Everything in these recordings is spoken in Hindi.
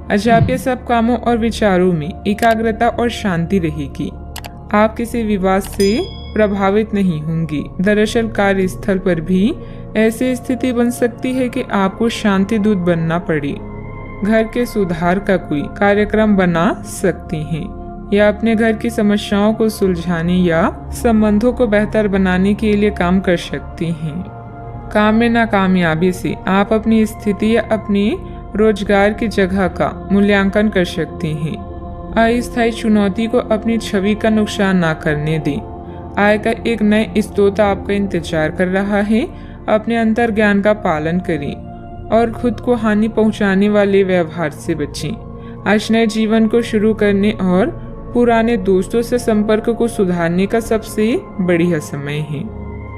अच्छा, आपके सब कामों और विचारों में एकाग्रता और शांति रहेगी। आप किसी विवाद से प्रभावित नहीं होंगी। दरअसल कार्यस्थल पर भी ऐसी स्थिति बन सकती है कि आपको शांति दूत बनना पड़े। घर के सुधार का कोई कार्यक्रम बना सकती हैं या अपने घर की समस्याओं को सुलझाने या संबंधों को बेहतर बनाने के लिए काम कर सकती हैं। काम में नाकामयाबी से आप अपनी स्थिति या अपनी रोजगार की जगह का मूल्यांकन कर सकते हैं। अस्थायी चुनौती को अपनी छवि का नुकसान ना करने दें। आय का एक नए स्रोत आपका इंतजार कर रहा है। अपने अंतर ज्ञान का पालन करें और खुद को हानि पहुंचाने वाले व्यवहार से बचें। आज नए जीवन को शुरू करने और पुराने दोस्तों से संपर्क को सुधारने का सबसे बढ़िया समय है।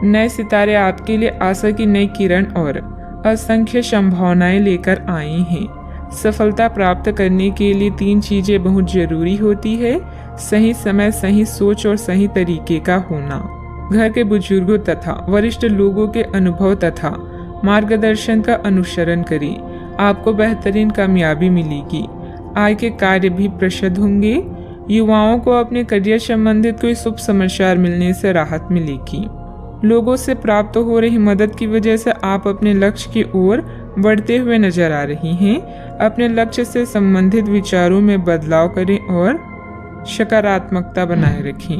नए सितारे आपके लिए आशा की नई किरण और असंख्य संभावनाएं लेकर आए हैं। सफलता प्राप्त करने के लिए 3 चीजें बहुत जरूरी होती है: सही समय, सही सोच और सही तरीके का होना। घर के बुजुर्गों तथा वरिष्ठ लोगों के अनुभव तथा मार्गदर्शन का अनुसरण करें। आपको बेहतरीन कामयाबी मिलेगी। आय के कार्य भी प्रशस्त होंगे। युवाओं को अपने करियर संबंधित कोई शुभ समाचार मिलने से राहत मिलेगी। लोगों से प्राप्त हो रही मदद की वजह से आप अपने लक्ष्य की ओर बढ़ते हुए नजर आ रही हैं। अपने लक्ष्य से संबंधित विचारों में बदलाव करें और सकारात्मकता बनाए रखें।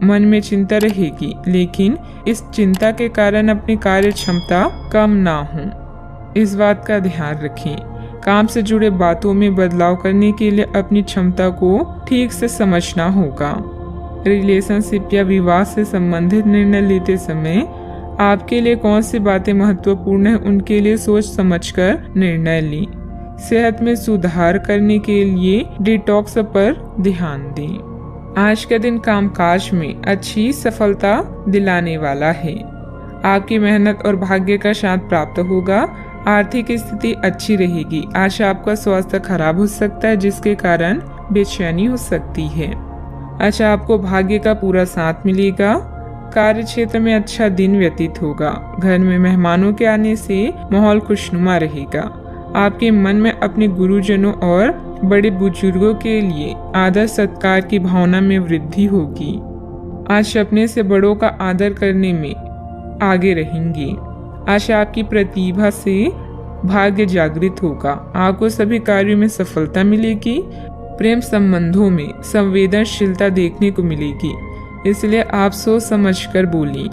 मन में चिंता रहेगी, लेकिन इस चिंता के कारण अपनी कार्य क्षमता कम ना हो, इस बात का ध्यान रखें। काम से जुड़े बातों में बदलाव करने के लिए अपनी क्षमता को ठीक से समझना होगा। रिलेशनशिप या विवाह से संबंधित निर्णय लेते समय आपके लिए कौन सी बातें महत्वपूर्ण है, उनके लिए सोच समझकर निर्णय लें। सेहत में सुधार करने के लिए डिटॉक्स पर ध्यान दें। आज का दिन कामकाज में अच्छी सफलता दिलाने वाला है। आपकी मेहनत और भाग्य का साथ प्राप्त होगा। आर्थिक स्थिति अच्छी रहेगी। आज आपका स्वास्थ्य खराब हो सकता है, जिसके कारण बेचैनी हो सकती है। अच्छा, आपको भाग्य का पूरा साथ मिलेगा। कार्य क्षेत्र में अच्छा दिन व्यतीत होगा। घर में मेहमानों के आने से माहौल खुशनुमा रहेगा। आपके मन में अपने गुरुजनों और बड़े बुजुर्गों के लिए आदर सत्कार की भावना में वृद्धि होगी। आज अपने से बड़ों का आदर करने में आगे रहेंगे। आज आपकी प्रतिभा से भाग्य जागृत होगा। आपको सभी कार्यों में सफलता मिलेगी। प्रेम संबंधों में संवेदनशीलता देखने को मिलेगी, इसलिए आप सोच समझकर बोलें।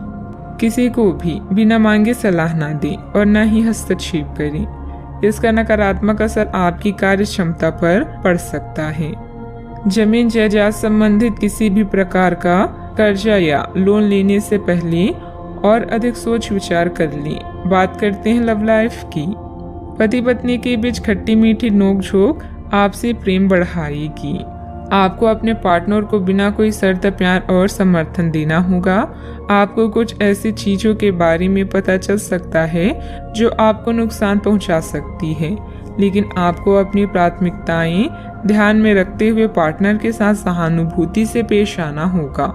किसी को भी बिना मांगे सलाह ना दें और न ही हस्तक्षेप करें। इसका नकारात्मक असर आपकी कार्य क्षमता पर पड़ सकता है। जमीन जायदाद संबंधित किसी भी प्रकार का कर्जा या लोन लेने से पहले और अधिक सोच विचार कर लें। बात करते हैं लव लाइफ की। पति पत्नी के बीच खट्टी मीठी नोकझोंक आपसे प्रेम बढ़ाएगी। आपको अपने पार्टनर को बिना कोई शर्त प्यार और समर्थन देना होगा। आपको कुछ ऐसी चीजों के बारे में पता चल सकता है जो आपको नुकसान पहुंचा सकती है, लेकिन आपको अपनी प्राथमिकताएं ध्यान में रखते हुए पार्टनर के साथ सहानुभूति से पेश आना होगा।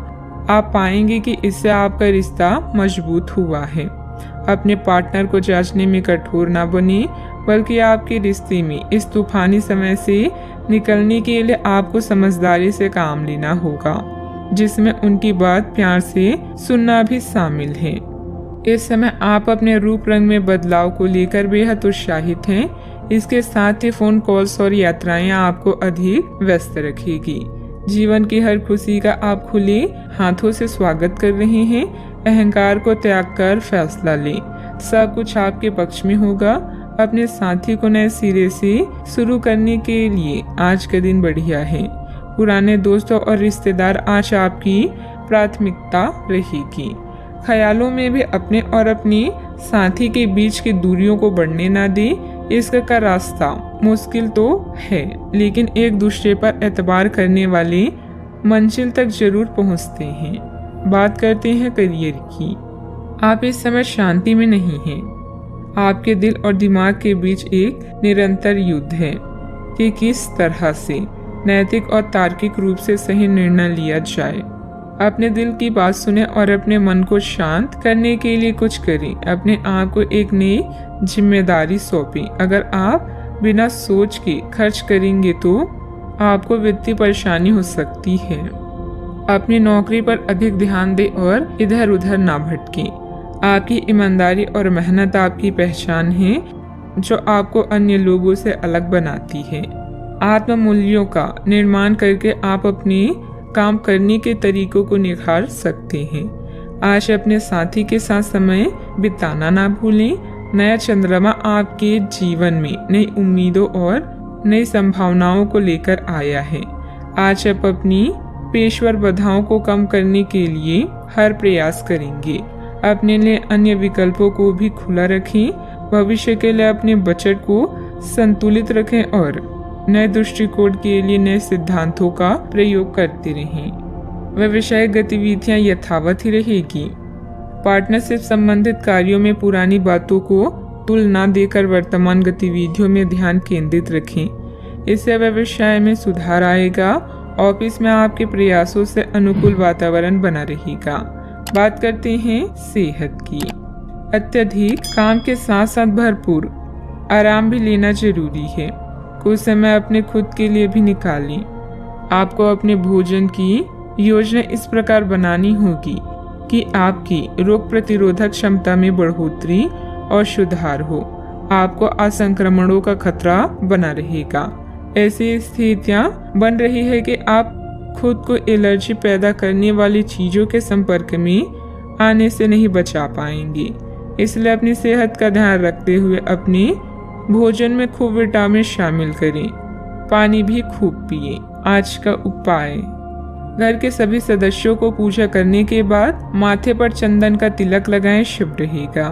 आप पाएंगे कि इससे आपका रिश्ता मजबूत हुआ है। अपने पार्टनर को जांचने में कठोर ना बने, बल्कि आपके रिश्ते में इस तूफानी समय से निकलने के लिए आपको समझदारी से काम लेना होगा, जिसमें उनकी बात प्यार से सुनना भी शामिल है। इस समय आप अपने रूप रंग में बदलाव को लेकर बेहद उत्साहित हैं। इसके साथ ही फोन कॉल्स और यात्राएं आपको अधिक व्यस्त रखेगी। जीवन की हर खुशी का आप खुले हाथों से स्वागत कर रहे हैं। अहंकार को त्याग कर फैसला लें। सब कुछ आपके पक्ष में होगा। अपने साथी को नए सिरे से शुरू करने के लिए आज का दिन बढ़िया है। पुराने दोस्तों और रिश्तेदार आज आपकी प्राथमिकता रहेगी। ख्यालों में भी अपने और अपने साथी के बीच की दूरियों को बढ़ने ना दें। इसका रास्ता मुश्किल तो है, लेकिन एक दूसरे पर एतबार करने वाले मंजिल तक जरूर पहुंचते हैं। बात करते हैं करियर की। आप इस समय शांति में नहीं हैं। आपके दिल और दिमाग के बीच एक निरंतर युद्ध है कि किस तरह से नैतिक और तार्किक रूप से सही निर्णय लिया जाए। अपने दिल की बात सुने और अपने मन को शांत करने के लिए कुछ करें। अपने आप को एक नई जिम्मेदारी सौंपें। अगर आप बिना सोच के खर्च करेंगे तो आपको वित्तीय परेशानी हो सकती है। अपनी नौकरी पर अधिक ध्यान दें और इधर उधर ना भटकें। आपकी ईमानदारी और मेहनत आपकी पहचान है, जो आपको अन्य लोगों से अलग बनाती है। आत्म मूल्यों का निर्माण करके आप अपने काम करने के तरीकों को निखार सकते हैं। आज अपने साथी के साथ समय बिताना ना भूलें। नया चंद्रमा आपके जीवन में नई उम्मीदों और नई संभावनाओं को लेकर आया है। आज आप अपनी पेशेवर बाधाओं को कम करने के लिए हर प्रयास करेंगे। अपने लिए अन्य विकल्पों को भी खुला रखें। भविष्य के लिए अपने बजट को संतुलित रखें और नए दृष्टिकोण के लिए नए सिद्धांतों का प्रयोग करते रहें। व्यवसायिक गतिविधियां यथावत ही रहेगी। पार्टनरशिप संबंधित कार्यों में पुरानी बातों को तुलना देकर वर्तमान गतिविधियों में ध्यान केंद्रित रखें। इससे व्यवसाय में सुधार आएगा। ऑफिस में आपके प्रयासों से अनुकूल वातावरण बना रहेगा। बात करते हैं सेहत की। अत्यधिक काम के साथ साथ भरपूर आराम भी लेना जरूरी है। कुछ समय अपने खुद के लिए भी निकालें। आपको अपने भोजन की योजना इस प्रकार बनानी होगी कि आपकी रोग प्रतिरोधक क्षमता में बढ़ोतरी और सुधार हो। आपको असंक्रमणों का खतरा बना रहेगा। ऐसी स्थितियां बन रही है कि आप खुद को एलर्जी पैदा करने वाली चीजों के संपर्क में आने से नहीं बचा पाएंगे। इसलिए अपनी सेहत का ध्यान रखते हुए अपने भोजन में खूब विटामिन शामिल करें। पानी भी खूब पिए। आज का उपाय, घर के सभी सदस्यों को पूजा करने के बाद माथे पर चंदन का तिलक लगाएं, शुभ रहेगा।